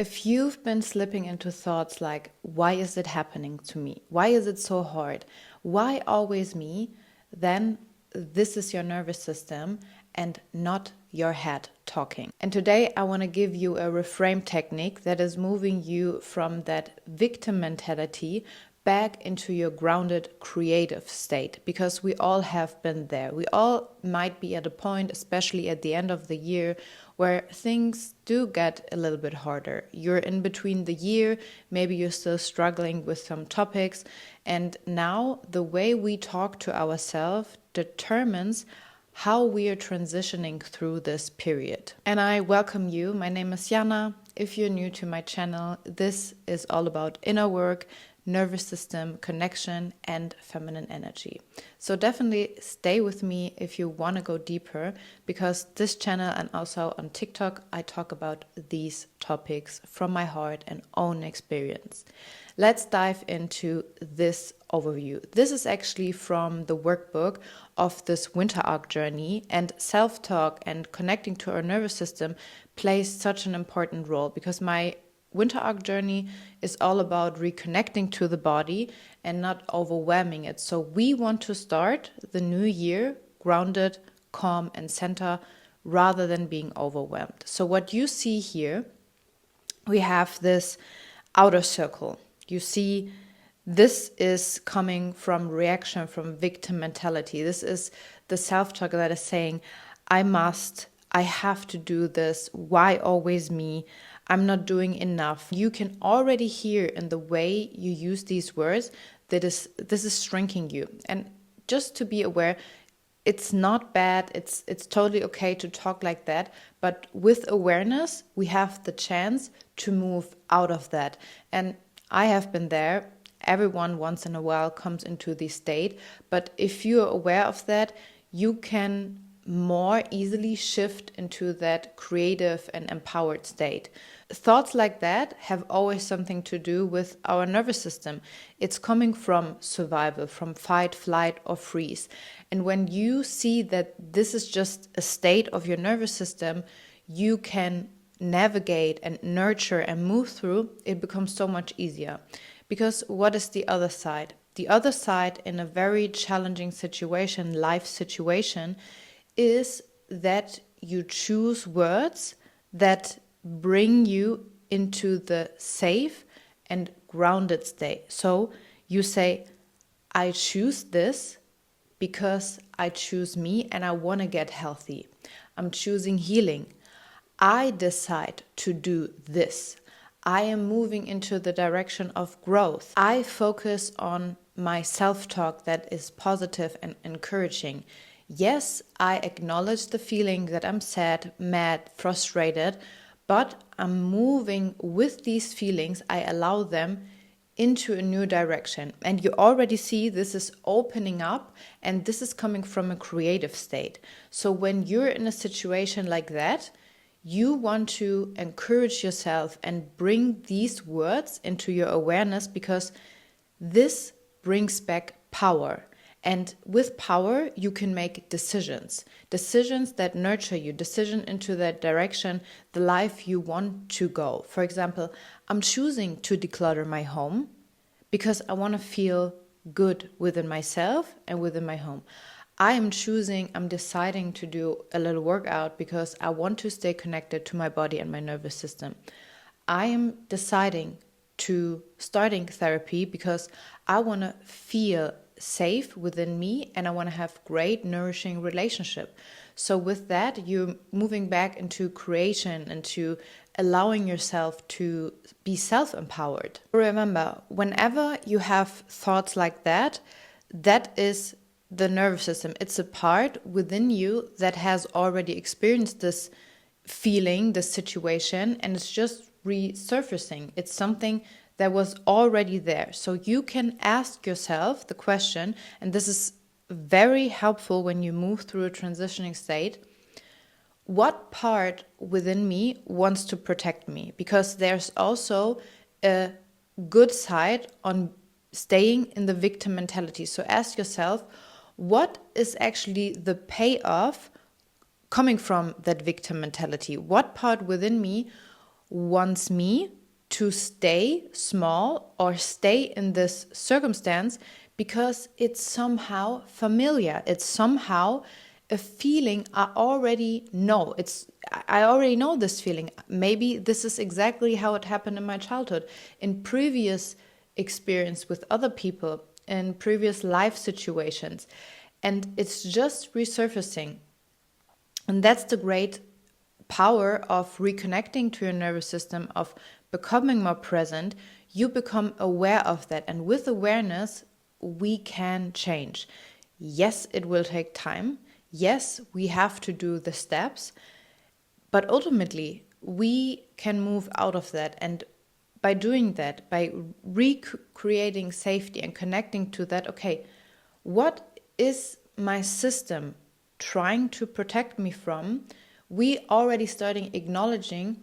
If you've been slipping into thoughts like, why is it happening to me? Why is it so hard? Why always me? Then this is your nervous system and not your head talking. And today I want to give you a reframe technique that is moving you from that victim mentality back into your grounded creative state, because we all have been there. We all might be at a point, especially at the end of the year, where things do get a little bit harder. You're in between the year, maybe you're still struggling with some topics, and now the way we talk to ourselves determines how we are transitioning through this period. And I welcome you. My name is Jana. If you're new to my channel, this is all about inner work, nervous system, connection, and feminine energy. So definitely stay with me if you want to go deeper, because this channel and also on TikTok, I talk about these topics from my heart and own experience. Let's dive into this overview. This is actually from the workbook of this WinterArk journey, and self-talk and connecting to our nervous system plays such an important role, because my WinterArk journey is all about reconnecting to the body and not overwhelming it. So we want to start the new year grounded, calm, and center rather than being overwhelmed. So what you see here, we have this outer circle. You see, this is coming from reaction, from victim mentality. This is the self-talk that is saying, I have to do this. Why always me? I'm not doing enough. You can already hear in the way you use these words that this is shrinking you. And just to be aware, it's not bad. It's totally okay to talk like that. But with awareness, we have the chance to move out of that. And I have been there. Everyone once in a while comes into this state. But if you're aware of that, you can more easily shift into that creative and empowered state. Thoughts like that have always something to do with our nervous system. It's coming from survival, from fight, flight, or freeze. And when you see that this is just a state of your nervous system, you can navigate and nurture and move through, it becomes so much easier. Because what is the other side? The other side in a very challenging situation, life situation, is that you choose words that bring you into the safe and grounded state. So you say, I choose this because I choose me and I want to get healthy. I'm choosing healing. I decide to do this. I am moving into the direction of growth. I focus on my self-talk that is positive and encouraging. Yes, I acknowledge the feeling that I'm sad, mad, frustrated, but I'm moving with these feelings. I allow them into a new direction. And you already see this is opening up, and this is coming from a creative state. So when you're in a situation like that, you want to encourage yourself and bring these words into your awareness, because this brings back power. And with power, you can make decisions that nurture you, decision into that direction, the life you want to go. For example, I'm choosing to declutter my home because I want to feel good within myself and within my home. I'm deciding to do a little workout because I want to stay connected to my body and my nervous system. I am deciding to starting therapy because I want to feel safe within me and I want to have great nourishing relationship. So with that, you're moving back into creation, into allowing yourself to be self-empowered. Remember, whenever you have thoughts like that, that is the nervous system. It's a part within you that has already experienced this feeling, this situation, and it's just resurfacing. It's something that was already there. So you can ask yourself the question, and this is very helpful when you move through a transitioning state: what part within me wants to protect me? Because there's also a good side on staying in the victim mentality. So ask yourself, what is actually the payoff coming from that victim mentality? What part within me wants me to stay small or stay in this circumstance because it's somehow familiar. It's somehow a feeling I already know. I already know this feeling. Maybe this is exactly how it happened in my childhood, in previous experience with other people, in previous life situations. And it's just resurfacing. And that's the great power of reconnecting to your nervous system, of becoming more present. You become aware of that. And with awareness, we can change. Yes, it will take time. Yes, we have to do the steps. But ultimately, we can move out of that. And by doing that, by recreating safety and connecting to that, okay, what is my system trying to protect me from? We already starting acknowledging,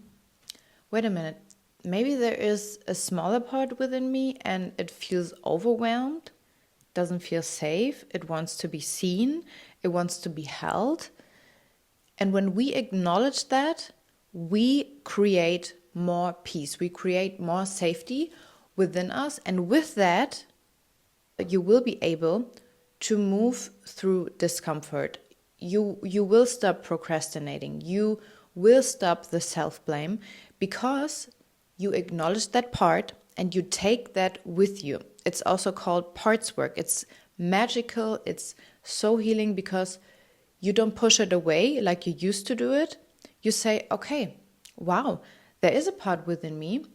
wait a minute, maybe there is a smaller part within me and it feels overwhelmed, doesn't feel safe, it wants to be seen, it wants to be held. And when we acknowledge that, we create more peace, we create more safety within us. And with that, you will be able to move through discomfort. You will stop procrastinating. You will stop the self-blame because you acknowledge that part and you take that with you. It's also called parts work. It's magical. It's so healing because you don't push it away like you used to do it. You say, okay, wow, there is a part within me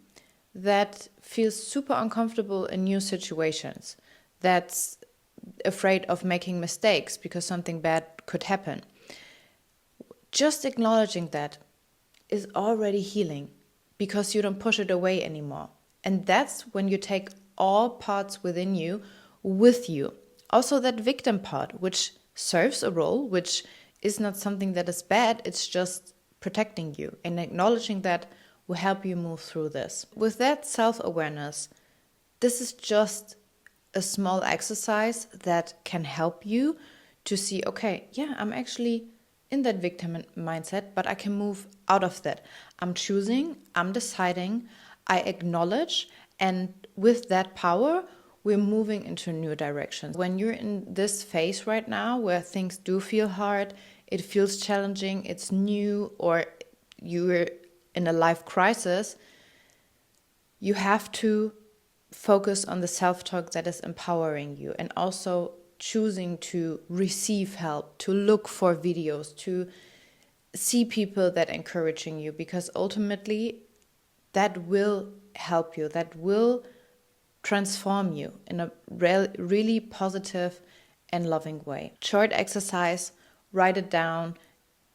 that feels super uncomfortable in new situations, that's afraid of making mistakes because something bad could happen. Just acknowledging that is already healing because you don't push it away anymore. And that's when you take all parts within you with you. Also that victim part, which serves a role, which is not something that is bad, it's just protecting you. And acknowledging that will help you move through this. With that self-awareness, this is just a small exercise that can help you to see, okay, yeah, I'm actually in that victim mindset, but I can move out of that. I'm choosing, I'm deciding, I acknowledge, and with that power, we're moving into new directions. When you're in this phase right now where things do feel hard, it feels challenging, it's new, or you're in a life crisis, you have to focus on the self-talk that is empowering you, and also choosing to receive help, to look for videos, to see people that are encouraging you, because ultimately that will help you, that will transform you in a really positive and loving way. Short exercise, write it down,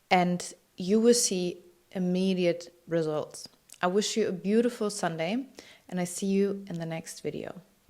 and you will see immediate results. I wish you a beautiful Sunday, and I see you in the next video.